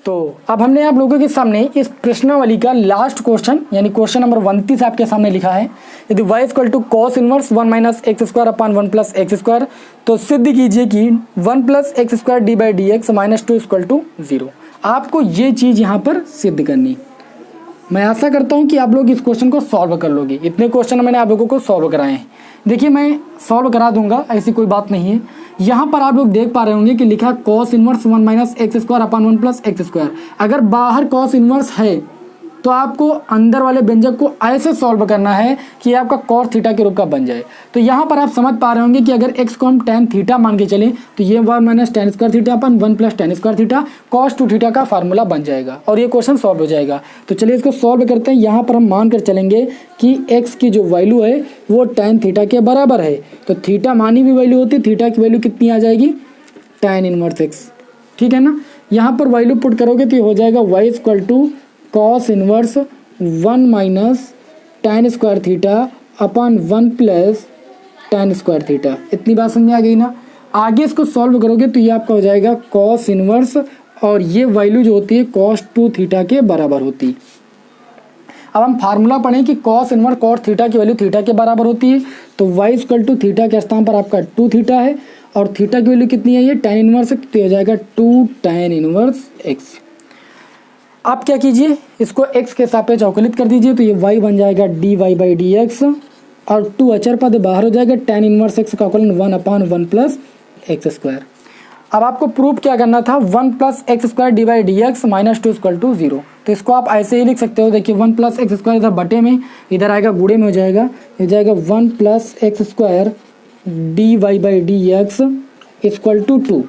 तो अब हमने आप लोगों के सामने इस प्रश्नावली का लास्ट क्वेश्चन यानी क्वेश्चन नंबर 29 आपके सामने लिखा है। यदि y equal to cos inverse 1 minus x square upon 1 plus x square तो सिद्ध कीजिए कि 1 plus x square d by D x minus 2 equal to 0। आपको ये चीज़ यहाँ पर सिद्ध करनी। मैं आशा करता हूँ कि आप लोग इस क्वेश्चन को सॉल्व कर लोगे। इतने क्वेश्चन मैंने आप लोगों को सॉल्व कराए हैं। देखिए मैं सॉल्व करा दूंगा, ऐसी कोई बात नहीं है, यहाँ पर आप लोग देख पा रहे होंगे कि लिखा है cos inverse 1 minus x square upon 1 plus x square. अगर बाहर cos इनवर्स है तो आपको अंदर वाले व्यंजक को ऐसे सॉल्व करना है कि आपका cos थीटा के रूप का बन जाए। तो यहाँ पर आप समझ पा रहे होंगे कि अगर x को हम tan थीटा मान के चलें तो ये 1 माइनस tan स्क्वायर थीटा अपन 1 plus tan square theta cos 2 theta का फार्मूला बन जाएगा और ये क्वेश्चन सॉल्व हो जाएगा। तो चलिए इसको सॉल्व करते हैं। यहाँ पर हम मान कर चलेंगे कि x की जो वैल्यू है वो tan थीटा के बराबर है। तो थीटा मानी हुई वैल्यू होती है, थीटा की वैल्यू कितनी आ जाएगी tan इनवर्स x, ठीक है ना। यहाँ पर वैल्यू पुट करोगे तो ये हो जाएगा y equal to cos inverse 1 minus tan square theta upon 1 plus tan square theta. इतनी बात समझ में आ गई ना। आगे इसको सॉल्व करोगे तो ये आपका हो जाएगा cos इनवर्स और ये वैल्यू जो होती है cos 2 थीटा के बराबर होती है। अब हम फार्मूला पढ़ें कि cos इनवर्स cos थीटा की वैल्यू थीटा के बराबर होती है। तो y इक्वल टू थीटा के स्थान पर आपका 2 थीटा है और थीटा की वैल्यू कितनी है, ये tan इनवर्स है, तो हो जाएगा 2 tan इनवर्स x। आप क्या कीजिए, इसको x के सापेक्ष अवकलित कर दीजिए तो ये y बन जाएगा dy बाई डी एक्स और 2 अचर पद बाहर हो जाएगा, tan इनवर्स x का अवकलन 1 अपॉन 1 प्लस एक्स स्क्वायर। अब आपको प्रूफ क्या करना था, 1 plus x square d by D x minus 2 equal to 0। तो इसको आप ऐसे ही लिख सकते हो। देखिए 1 प्लस एक्स स्क्वायर इधर बटे में, इधर आएगा गुणे में हो जाएगा, ये जाएगा 1 plus x square d Y by D x equal to 2।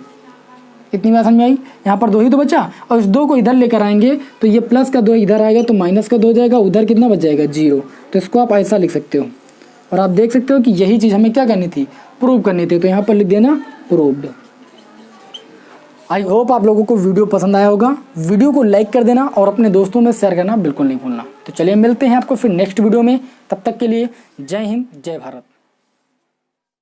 इतनी बात समझ आई। यहाँ पर 2 ही तो बचा और इस 2 को इधर लेकर आएंगे तो ये प्लस का 2 इधर आएगा तो माइनस का 2 हो जाएगा, उधर कितना बच जाएगा 0। तो इसको आप ऐसा लिख सकते हो और आप देख सकते हो कि यही चीज़ हमें क्या करनी थी, प्रूव करनी थी। तो यहाँ पर लिख देना प्रूव्ड। आई होप आप लोगों को वीडियो पसंद आया होगा। वीडियो को लाइक कर देना और अपने दोस्तों में शेयर करना बिल्कुल नहीं भूलना। तो चलिए मिलते हैं आपको फिर नेक्स्ट वीडियो में, तब तक के लिए जय हिंद जय भारत।